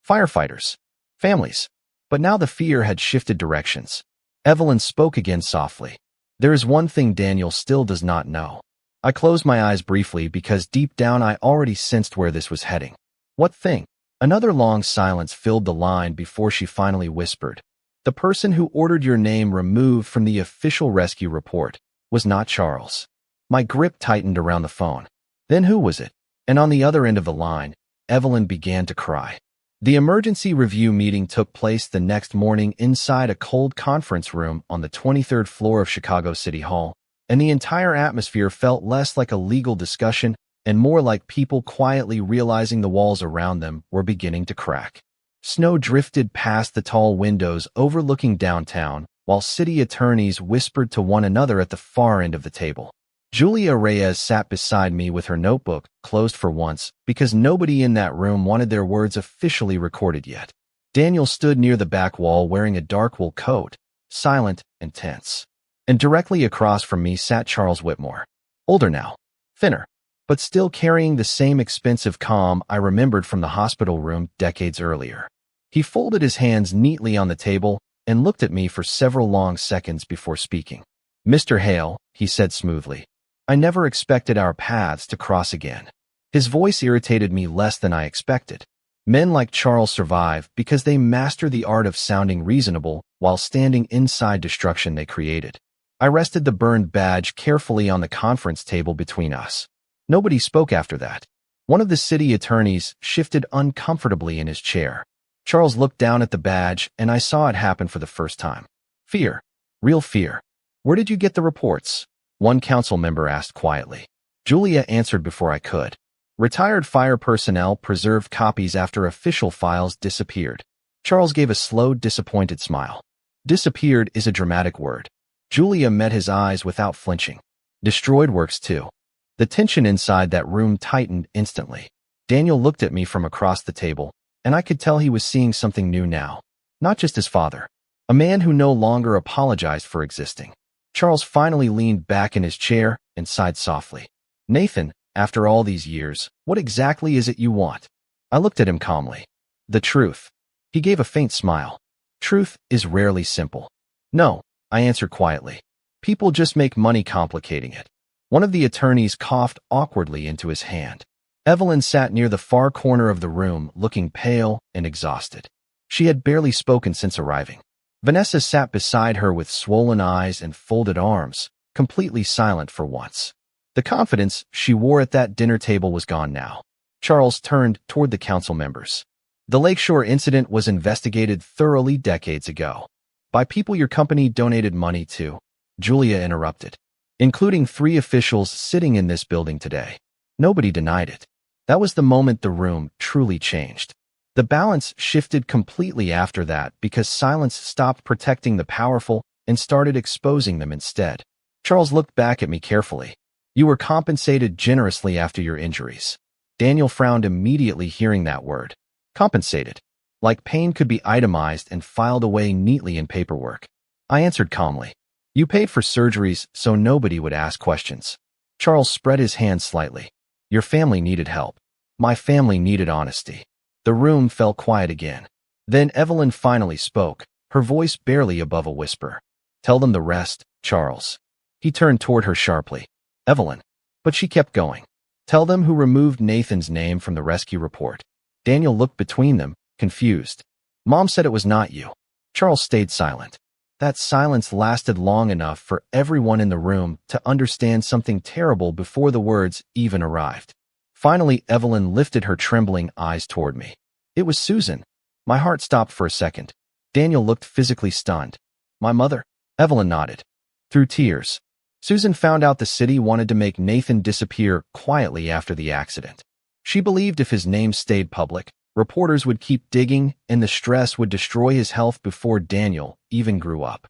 firefighters, families. But now the fear had shifted directions. Evelyn spoke again softly. "There is one thing Daniel still does not know." I closed my eyes briefly because deep down I already sensed where this was heading. "What thing?" Another long silence filled the line before she finally whispered. "The person who ordered your name removed from the official rescue report was not Charles." My grip tightened around the phone. Then who was it? And on the other end of the line, Evelyn began to cry. The emergency review meeting took place the next morning inside a cold conference room on the 23rd floor of Chicago City Hall, and the entire atmosphere felt less like a legal discussion and more like people quietly realizing the walls around them were beginning to crack. Snow drifted past the tall windows overlooking downtown, while city attorneys whispered to one another at the far end of the table. Julia Reyes sat beside me with her notebook closed for once because nobody in that room wanted their words officially recorded yet. Daniel stood near the back wall wearing a dark wool coat, silent and tense. And directly across from me sat Charles Whitmore. Older now. Thinner. but still carrying the same expensive calm I remembered from the hospital room decades earlier. He folded his hands neatly on the table and looked at me for several long seconds before speaking. "Mr. Hale," he said smoothly, "I never expected our paths to cross again." His voice irritated me less than I expected. Men like Charles survive because they master the art of sounding reasonable while standing inside destruction they created. I rested the burned badge carefully on the conference table between us. Nobody spoke after that. One of the city attorneys shifted uncomfortably in his chair. Charles looked down at the badge, and I saw it happen for the first time. Fear. Real fear. "Where did you get the reports?" one council member asked quietly. Julia answered before I could. "Retired fire personnel preserved copies after official files disappeared." Charles gave a slow, disappointed smile. Disappeared is a dramatic word. Julia met his eyes without flinching. "Destroyed works too." The tension inside that room tightened instantly. Daniel looked at me from across the table, and I could tell he was seeing something new now. Not just his father. A man who no longer apologized for existing. Charles finally leaned back in his chair and sighed softly. "Nathan, after all these years, what exactly is it you want?" I looked at him calmly. "The truth." He gave a faint smile. "Truth is rarely simple." "No," I answered quietly. "People just make money complicating it." One of the attorneys coughed awkwardly into his hand. Evelyn sat near the far corner of the room, looking pale and exhausted. She had barely spoken since arriving. Vanessa sat beside her with swollen eyes and folded arms, completely silent for once. The confidence she wore at that dinner table was gone now. Charles turned toward the council members. "The Lakeshore incident was investigated thoroughly decades ago. By people your company donated money to," Julia interrupted, "including 3 officials sitting in this building today." Nobody denied it. That was the moment the room truly changed. The balance shifted completely after that because silence stopped protecting the powerful and started exposing them instead. Charles looked back at me carefully. "You were compensated generously after your injuries." Daniel frowned immediately hearing that word. Compensated. Like pain could be itemized and filed away neatly in paperwork. I answered calmly. "You paid for surgeries so nobody would ask questions." Charles spread his hands slightly. "Your family needed help. My family needed honesty." The room fell quiet again. Then Evelyn finally spoke, her voice barely above a whisper. "Tell them the rest, Charles." He turned toward her sharply. "Evelyn." But she kept going. "Tell them who removed Nathan's name from the rescue report." Daniel looked between them, confused. "Mom said it was not you." Charles stayed silent. That silence lasted long enough for everyone in the room to understand something terrible before the words even arrived. Finally, Evelyn lifted her trembling eyes toward me. "It was Susan." My heart stopped for a second. Daniel looked physically stunned. "My mother?" Evelyn nodded. Through tears. "Susan found out the city wanted to make Nathan disappear quietly after the accident. She believed if his name stayed public, reporters would keep digging and the stress would destroy his health before Daniel even grew up."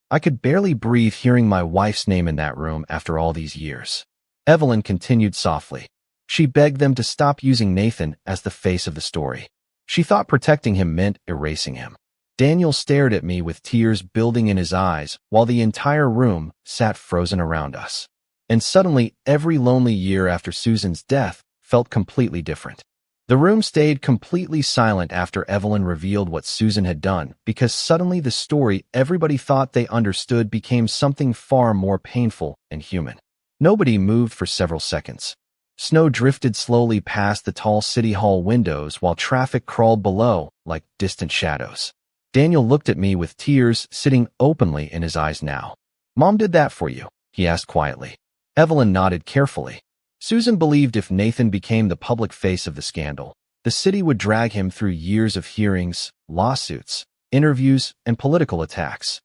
I could barely breathe hearing my wife's name in that room after all these years. Evelyn continued softly. She begged them to stop using Nathan as the face of the story. She thought protecting him meant erasing him. Daniel stared at me with tears building in his eyes while the entire room sat frozen around us. And suddenly, every lonely year after Susan's death felt completely different. The room stayed completely silent after Evelyn revealed what Susan had done because suddenly the story everybody thought they understood became something far more painful and human. Nobody moved for several seconds. Snow drifted slowly past the tall city hall windows while traffic crawled below like distant shadows. Daniel looked at me with tears sitting openly in his eyes now. "Mom did that for you?" he asked quietly. Evelyn nodded carefully. Susan believed if Nathan became the public face of the scandal, the city would drag him through years of hearings, lawsuits, interviews, and political attacks.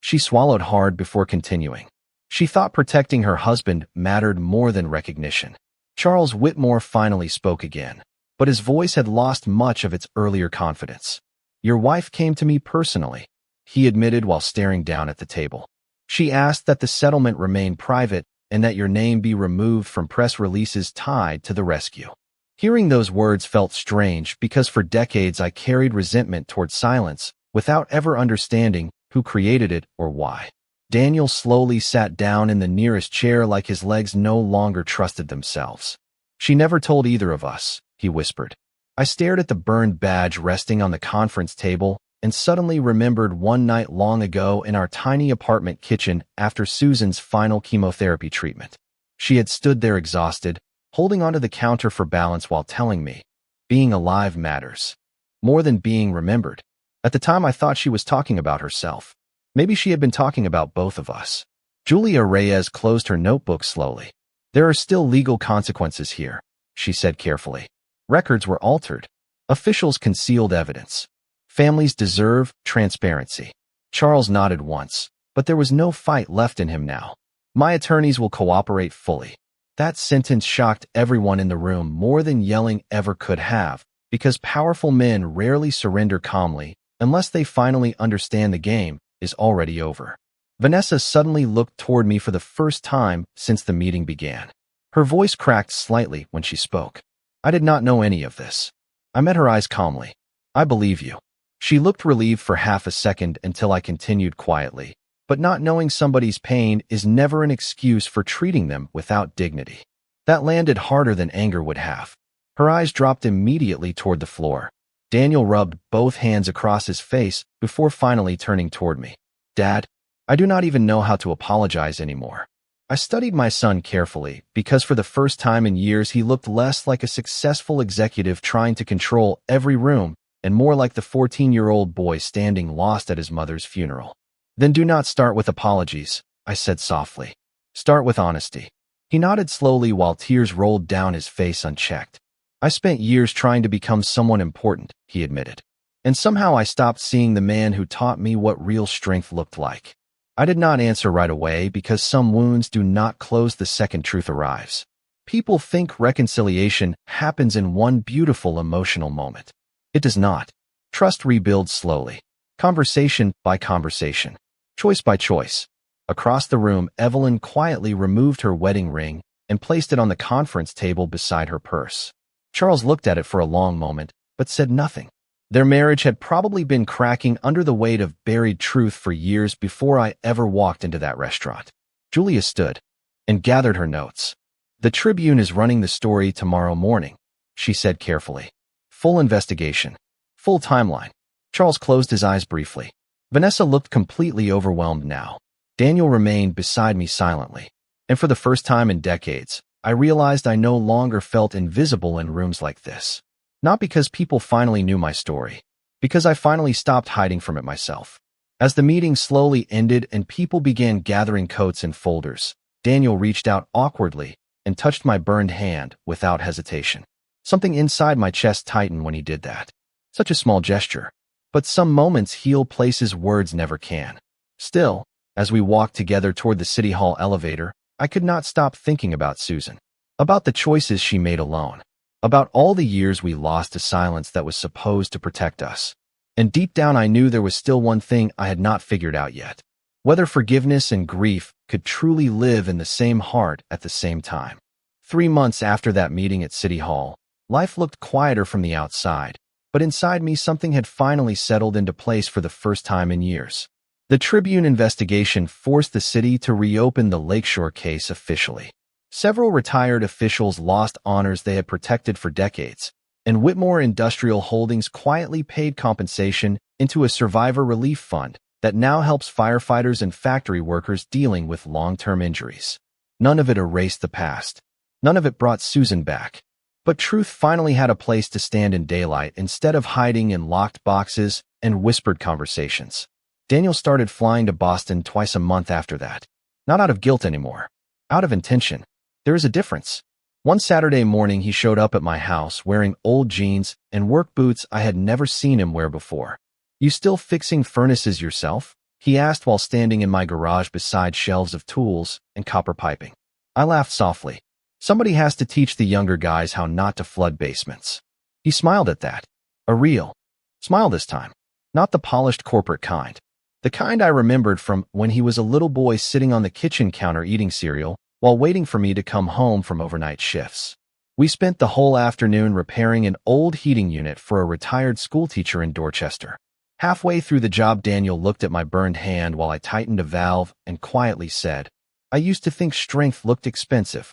She swallowed hard before continuing. She thought protecting her husband mattered more than recognition. Charles Whitmore finally spoke again, but his voice had lost much of its earlier confidence. "Your wife came to me personally," he admitted while staring down at the table. "She asked that the settlement remain private and that your name be removed from press releases tied to the rescue." Hearing those words felt strange because for decades I carried resentment toward silence without ever understanding who created it or why. Daniel slowly sat down in the nearest chair like his legs no longer trusted themselves. She never told either of us, he whispered. I stared at the burned badge resting on the conference table and suddenly remembered one night long ago in our tiny apartment kitchen after Susan's final chemotherapy treatment. She had stood there exhausted, holding onto the counter for balance while telling me, being alive matters more than being remembered. At the time, I thought she was talking about herself. Maybe she had been talking about both of us. Julia Reyes closed her notebook slowly. There are still legal consequences here, she said carefully. Records were altered. Officials concealed evidence. Families deserve transparency. Charles nodded once, but there was no fight left in him now. My attorneys will cooperate fully. That sentence shocked everyone in the room more than yelling ever could have, because powerful men rarely surrender calmly unless they finally understand the game is already over. Vanessa suddenly looked toward me for the first time since the meeting began. Her voice cracked slightly when she spoke. I did not know any of this. I met her eyes calmly. I believe you. She looked relieved for half a second until I continued quietly. But not knowing somebody's pain is never an excuse for treating them without dignity. That landed harder than anger would have. Her eyes dropped immediately toward the floor. Daniel rubbed both hands across his face before finally turning toward me. Dad, I do not even know how to apologize anymore. I studied my son carefully because for the first time in years he looked less like a successful executive trying to control every room and more like the 14-year-old boy standing lost at his mother's funeral. Then do not start with apologies, I said softly. Start with honesty. He nodded slowly while tears rolled down his face unchecked. I spent years trying to become someone important, he admitted. And somehow I stopped seeing the man who taught me what real strength looked like. I did not answer right away because some wounds do not close the second truth arrives. People think reconciliation happens in one beautiful emotional moment. It does not. Trust rebuilds slowly. Conversation by conversation. Choice by choice. Across the room, Evelyn quietly removed her wedding ring and placed it on the conference table beside her purse. Charles looked at it for a long moment, but said nothing. Their marriage had probably been cracking under the weight of buried truth for years before I ever walked into that restaurant. Julia stood and gathered her notes. The Tribune is running the story tomorrow morning, she said carefully. Full investigation. Full timeline. Charles closed his eyes briefly. Vanessa looked completely overwhelmed now. Daniel remained beside me silently. And for the first time in decades, I realized I no longer felt invisible in rooms like this. Not because people finally knew my story, because I finally stopped hiding from it myself. As the meeting slowly ended and people began gathering coats and folders, Daniel reached out awkwardly and touched my burned hand without hesitation. Something inside my chest tightened when he did that. Such a small gesture. But some moments heal places words never can. Still, as we walked together toward the City Hall elevator, I could not stop thinking about Susan. About the choices she made alone. About all the years we lost to silence that was supposed to protect us. And deep down I knew there was still one thing I had not figured out yet. Whether forgiveness and grief could truly live in the same heart at the same time. 3 months after that meeting at City Hall, life looked quieter from the outside, but inside me something had finally settled into place for the first time in years. The Tribune investigation forced the city to reopen the Lakeshore case officially. Several retired officials lost honors they had protected for decades, and Whitmore Industrial Holdings quietly paid compensation into a survivor relief fund that now helps firefighters and factory workers dealing with long-term injuries. None of it erased the past. None of it brought Susan back. But truth finally had a place to stand in daylight instead of hiding in locked boxes and whispered conversations. Daniel started flying to Boston twice a month after that. Not out of guilt anymore. Out of intention. There is a difference. One Saturday morning he showed up at my house wearing old jeans and work boots I had never seen him wear before. You still fixing furnaces yourself? He asked while standing in my garage beside shelves of tools and copper piping. I laughed softly. Somebody has to teach the younger guys how not to flood basements. He smiled at that. A real smile this time. Not the polished corporate kind. The kind I remembered from when he was a little boy sitting on the kitchen counter eating cereal while waiting for me to come home from overnight shifts. We spent the whole afternoon repairing an old heating unit for a retired schoolteacher in Dorchester. Halfway through the job, Daniel looked at my burned hand while I tightened a valve and quietly said, I used to think strength looked expensive.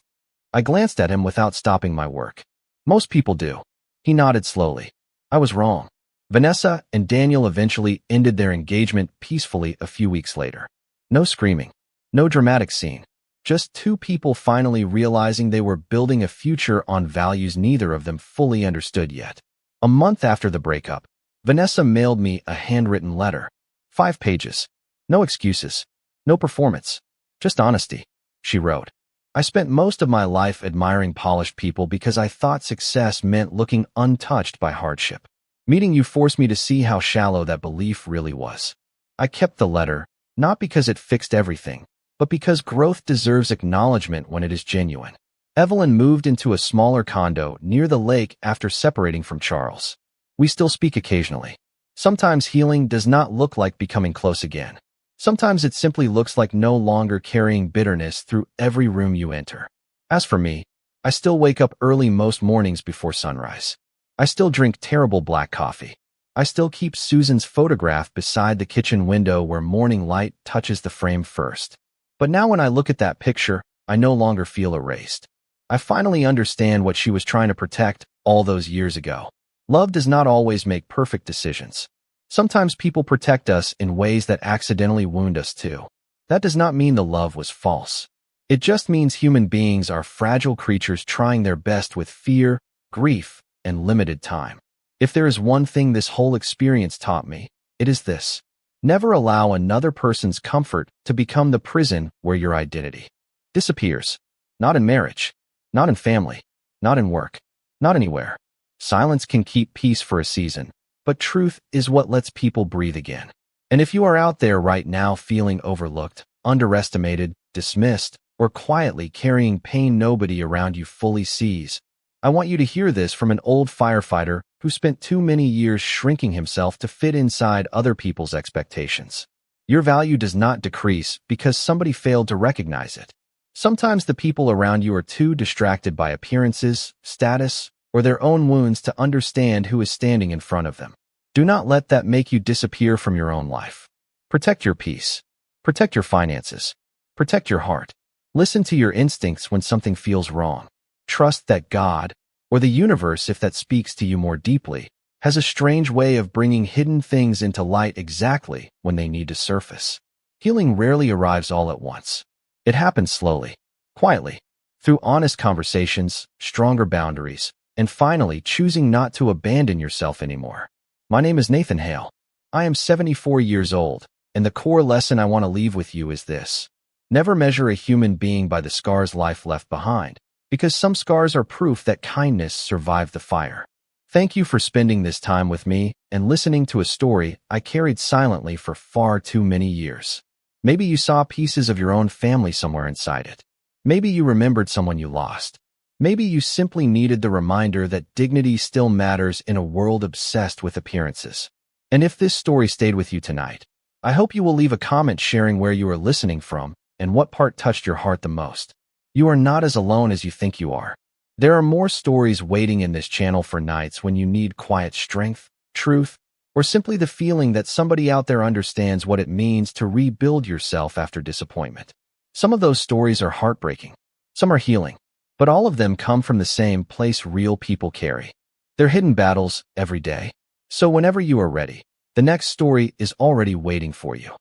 I glanced at him without stopping my work. Most people do. He nodded slowly. I was wrong. Vanessa and Daniel eventually ended their engagement peacefully a few weeks later. No screaming. No dramatic scene. Just two people finally realizing they were building a future on values neither of them fully understood yet. A month after the breakup, Vanessa mailed me a handwritten letter. 5 pages. No excuses. No performance. Just honesty. She wrote, I spent most of my life admiring polished people because I thought success meant looking untouched by hardship. Meeting you forced me to see how shallow that belief really was. I kept the letter, not because it fixed everything, but because growth deserves acknowledgement when it is genuine. Evelyn moved into a smaller condo near the lake after separating from Charles. We still speak occasionally. Sometimes healing does not look like becoming close again. Sometimes it simply looks like no longer carrying bitterness through every room you enter. As for me, I still wake up early most mornings before sunrise. I still drink terrible black coffee. I still keep Susan's photograph beside the kitchen window where morning light touches the frame first. But now when I look at that picture, I no longer feel erased. I finally understand what she was trying to protect all those years ago. Love does not always make perfect decisions. Sometimes people protect us in ways that accidentally wound us too. That does not mean the love was false. It just means human beings are fragile creatures trying their best with fear, grief, and limited time. If there is one thing this whole experience taught me, it is this. Never allow another person's comfort to become the prison where your identity disappears. Not in marriage, not in family, not in work, not anywhere. Silence can keep peace for a season, but truth is what lets people breathe again. And if you are out there right now feeling overlooked, underestimated, dismissed, or quietly carrying pain nobody around you fully sees, I want you to hear this from an old firefighter who spent too many years shrinking himself to fit inside other people's expectations. Your value does not decrease because somebody failed to recognize it. Sometimes the people around you are too distracted by appearances, status, or their own wounds to understand who is standing in front of them. Do not let that make you disappear from your own life. Protect your peace. Protect your finances. Protect your heart. Listen to your instincts when something feels wrong. Trust that God, or the universe if that speaks to you more deeply, has a strange way of bringing hidden things into light exactly when they need to surface. Healing rarely arrives all at once. It happens slowly, quietly, through honest conversations, stronger boundaries, and finally choosing not to abandon yourself anymore. My name is Nathan Hale. I am 74 years old, and the core lesson I want to leave with you is this. Never measure a human being by the scars life left behind, because some scars are proof that kindness survived the fire. Thank you for spending this time with me and listening to a story I carried silently for far too many years. Maybe you saw pieces of your own family somewhere inside it. Maybe you remembered someone you lost. Maybe you simply needed the reminder that dignity still matters in a world obsessed with appearances. And if this story stayed with you tonight, I hope you will leave a comment sharing where you are listening from and what part touched your heart the most. You are not as alone as you think you are. There are more stories waiting in this channel for nights when you need quiet strength, truth, or simply the feeling that somebody out there understands what it means to rebuild yourself after disappointment. Some of those stories are heartbreaking. Some are healing. But all of them come from the same place real people carry. They're hidden battles every day. So whenever you are ready, the next story is already waiting for you.